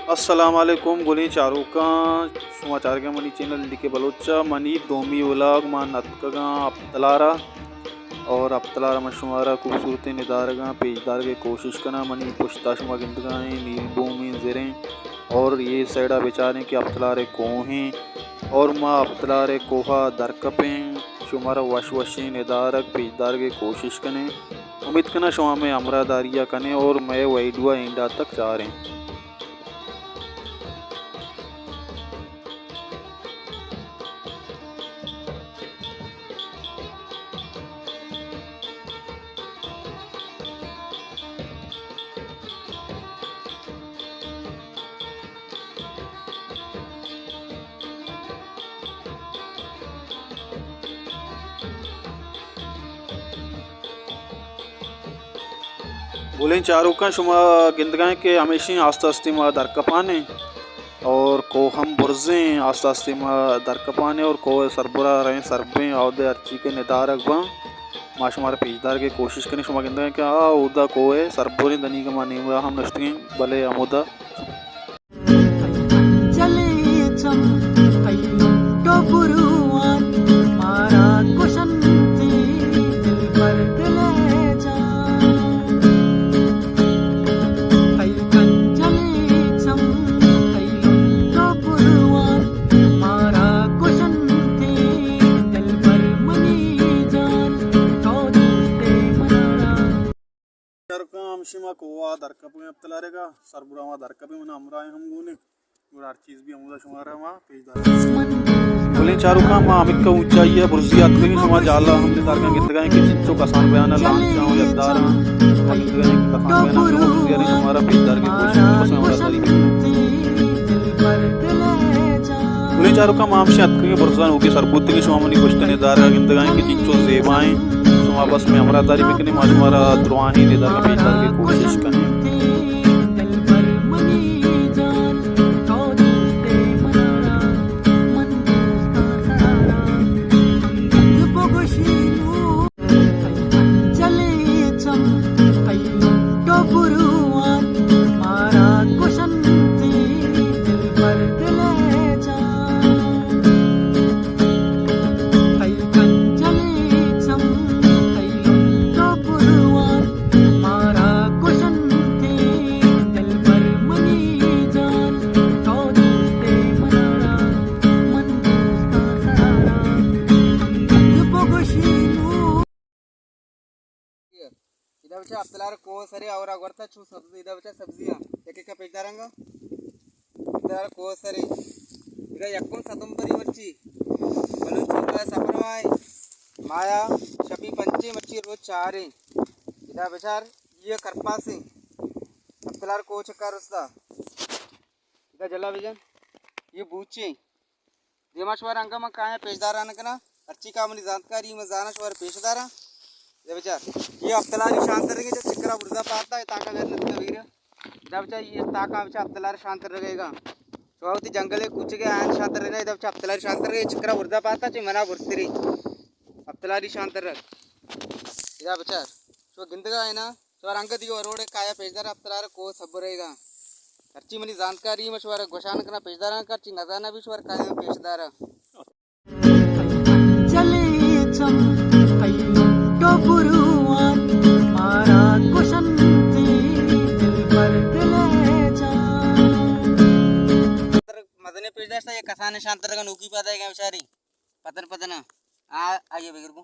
अस्सलामुअलैकुम गुली चारुका समाचार के मनी चैनल लिखे बलोचा मनी दोमी उलाग मान नतकगा अब्तलारा और अब्तलारा मशुमारा खूबसूरती निदारगा पेजदार के कोशिश करना मनी पुश्ताशमा गिंदगाएँ नील भूमि ज़रें और ये सैडा बेचारे कि अब्तलारे कोहें और माँ अब्तलारे कोहा दरकपें शुमारा वशवशी निदारक पेजदार के कोशिश करें उम्मीद करना शुमा में अमरादारिया कने और मैं वैडुआ इंडा तक जा रहे हैं। बोलें चारुका शुमा गिंदगाएँ के हमेशा आस्ता आस्ती माँ दरकपाने और को हम बुरजें आस्ता आस्ती माँ दरकपाने और को सरबरा रहें सरबें औदे अर्ची के निदारक बा माशुमार पेजदार के कोशिश करें शुमा गिंदगाएँ के उदा को है सरबुरी दनी का मानी हुआ हम नश्ती भले अमुदा शिमा कोवा दरकपे अब्तलारेगा सरबुरामा दरकपे मन अमराए हम गुने और हर चीज भी अमुदा शुमार है वहां पेजदार बोले चारुका मां अमित का ऊंचाई है बुर्जी आदमी की शुमा जाला हमने दारका गिंदगाएं के चिच्चो कसान बयान लांचा हो यकदार गिंदगाएं के कसान बयान बुर्जी यानी हमारा पेजदार के कोशिश में हमारा तारीफ बोले चारुका मां से अतके बुर्जान होके सरबुत के शुमा मनी कुछ निदार गिंदगाएं के चिच्चो जेबाएं आपस में हमारा दारी बिकने माशुमारा द्रोही निदार का पेजदार की कोशिश करें इधर बच्चा अब्तलार को सरे और अगरता छू सब्जी इधर बच्चा सब्जियां एक एक का पेजदारंगा इधर को सरे इधर यक्कुन सतंबरी मच्छी बलूची का सफरवाई माया शबी पंची मच्छी रोज चारे इधर बच्चा ये करपा से अब्तलार को चक्कर रस्ता इधर जला विजन ये बूची देमाश्वर अंका में कहाँ है पेजदार आने का ना अच्छी कामनी जानकारी में जानश्वर पेशदारा बेचार ये अब्तलारी शांत रहेंगे जब चिकरा बुर्जा पाता है ताका घर नदी का वीर जब बच्चा ये ताका बच्चा अब्तलारी शांत रहेगा चौथी जंगले कुछ के आयन शांत रहना जब बच्चा अब्तलारी शांत रहे चिकरा बुर्जा पाता चे मना बुर्सरी अब्तलारी शांत रह इधर बच्चा जो गिंदगा है ना तो अंक दी रोड काया पेजदार अब्तलार को सब रहेगा अच्छी मनी जानकारी मशवर गोशान करना पेजदार कर ची नजाना भी शवर काया पेशदार मदने पेजदार ये कसाने शांत रहेगा नौकी पाता है क्या बेचारी पतन पतन आइए बेगर को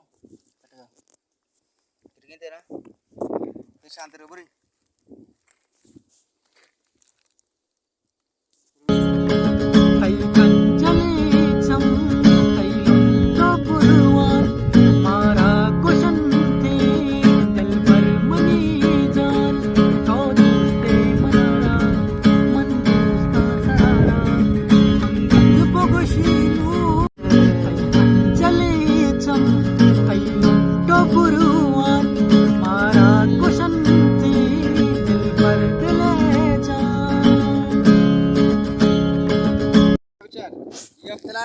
तेरा शांत रहो बुरी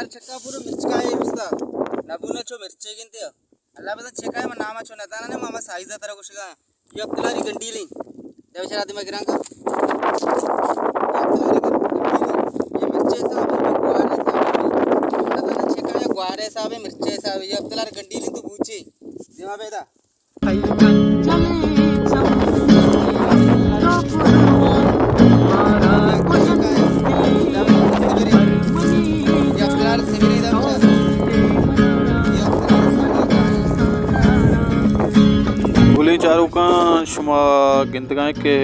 चक्का पूरा मिर्चका है रुस्ता नबूना चो मिर्चे गिनते अल्लाह बता चेका है नामा चो नताना ने मामा साइजा तरह कुछ का ये अब्तलारी गंडीली देवचरा आदि में गिरांगा अब्दुल्लार गंडीलिंदु बूची जेमा बेदा गुली चारुका शुमा गिंद गाय के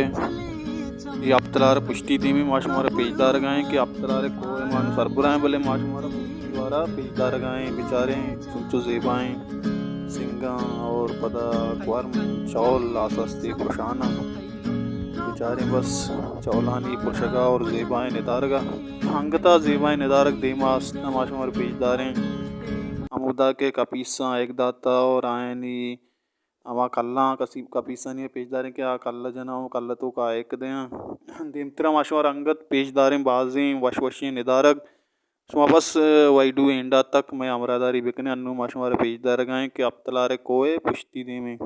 ये अब्तलार पुष्टि दीमी माशुमारा पेजदार गाय के अब्तलार को मान सरबराएं भले माशुमारा द्वारा पेजदार गाय बेचारे सुंचो जेबाएं सिंगा और पदा क्वारम चौल आसस्ती पुरुषाना बेचारे बस चौलानी पुरुषगा और जेबाएं निदारगा अंगता जेबाएं निदारक देमास माशुमारा पेजदारें अमुदा के कपीसा एक दाता और आयनी अवा कल्ला कसीब कपीसनी पेजदारें के आ कल्ला जनाओ कल्ला तो का एक दें दिमतरा माशुमार अंगत पेजदारें बाजें वशवशी निदारक सुमा बस वैडू इंडा तक मैं अमरादारी बिकने अन्नू माशुमार पेजदार गाएं कि अब्तलारे कोए पुष्टि दे में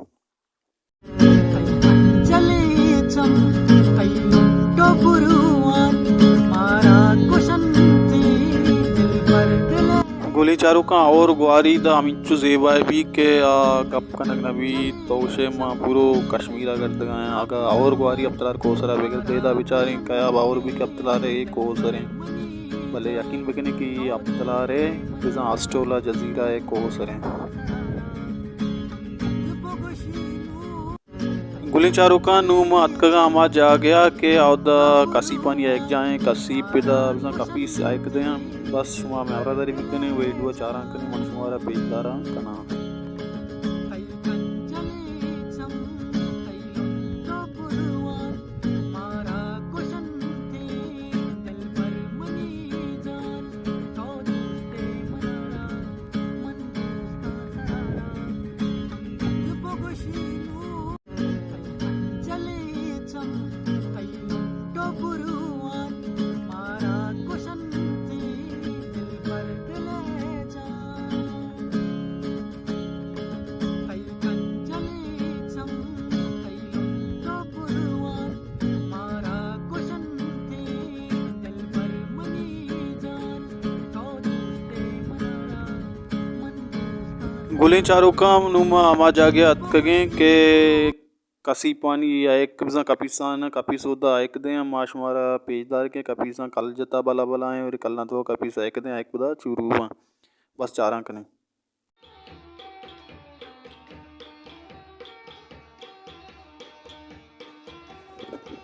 गोली चारू का और ग्वारी द अमिचु जेबाई भी के कप कनक नबी तोशे माँ पूरो कश्मीर अगर दगाएं आगा और ग्वारी अब्तलार कोसरा बेगर देदा बेचारे कया और भी के अब्तलारे एक कोसरे भले यकीन बिकने की अब्तलारे जिसा ऑस्ट्रेलिया जजीरा एक कोसरे गुली चारू का नूम अतकगा अमा जा गया के औदा कसी पानी एक जाएं कसी पिदा कपी से आयक दें बस शुमा में औरदारी बिकने वे दुआ चारा कने मन शुमारा पेजदारा कना गुली चारू का नुमा आमा जा गया अतकगे के कसी पानी या एक कबिसा कपीसान कपीसोदा एक दें माशुमारा पेजदार के कपीसा कल जता बला बलाएं और कल ना तो कपीसा एक दें एक बुदा चूरूबा बस चारा कने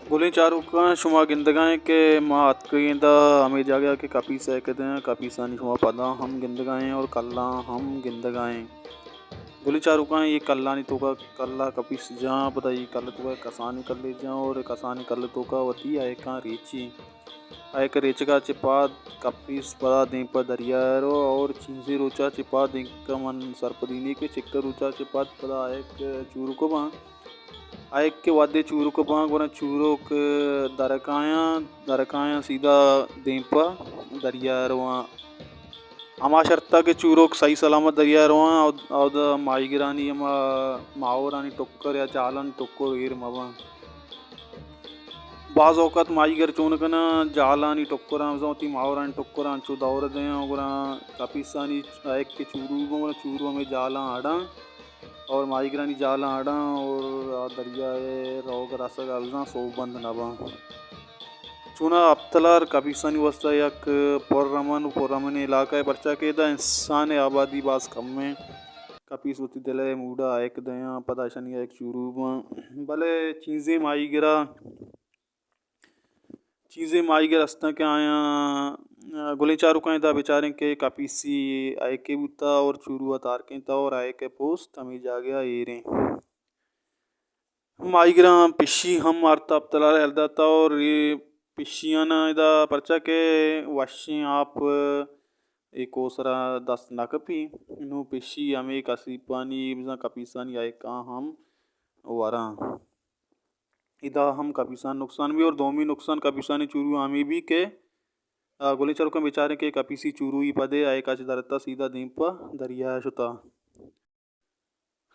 गुली चारू का शुमा गिंदगाएं के माँ अतकगेंदा हमें जा गया के कपीसा एक दें कपीसानी शुमा पदा हम गिंदगाएं और कल्ला हम गिंदगाएं गुली चारू का ये कल्ला नहीं तो का कल्ला कपीस जा पता ये कल तो का कसानी कर ले जा और कसानी कर ले तो का वती आए का रेची आए का रेचका चिपा कपीस पदा दे पर दरियारो और चीज़े रोचा चिपा दे का मन सरपदीनी के चिक्कर रोचा चिपा पदा आए चूरू को बा आए के वादे चूरू को बा गोना चूरो के दरकाया सीधा दे पर दरियारो अमा शर्ता के चूरो सही सलामत दरिया रोआ और माई गिरानी अमा माओरानी टोकर या जालन टोकर गिर मवा बाज औकत माई गिर चोन कना जालानी टोकरा जोती माओरानी टोकरा चो दौर दे ओगरा कपिसानी एक के चूरू में जाला आड़ा और माई गिरानी जाला आड़ा और दरिया रोग रसग अलना सो बंद नबा चुना अब्तलार कपीसानी वस्ता यक पोरमन इलाका है बच्चा के दा इंसान आबादी बास कम में कपीस होती दिले मूडा एक दया पता शनी एक चूरू भले चीज़ें माई गिरा अस्ता के आया गुली चारू का दा बेचारे के कपीसी आए के बुता और चूरू अतार के ता और आए के पोस्ट हमें जा गया एरे माई गिरा पिशी हम मारता अब्तलार हल्दाता और ये पिशियाना इदा पर्चा के वशी आप एक ओसरा 10 नकपी इन्हों पिशी हमें कसी पानी बिजा कपीसानी आए का हम वारा इदा हम कपीसान नुकसान भी और दोमी नुकसान कपीसानी चूरू हमें भी के गोली चारू का बेचारे के कपीसी चूरू ही पदे आए का दरता सीधा दीपा दरिया शुता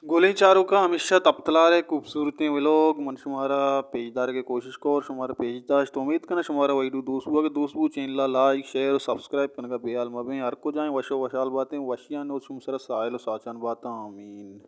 गोली चारों का हमेशा तप्तलारे खूबसूरती व्लॉग मन शुमारा पेजदार के कोशिश को और शुमारा पेजदाश तो उम्मीद करना शुमारा वही दोस्तों अगर दोस्तों चैनल लाइक शेयर और सब्सक्राइब करने का बेहाल मबे हर को जाए वशो वशाल बातें वशियान और शुमसरा साहिल और साचान बातें आमीन।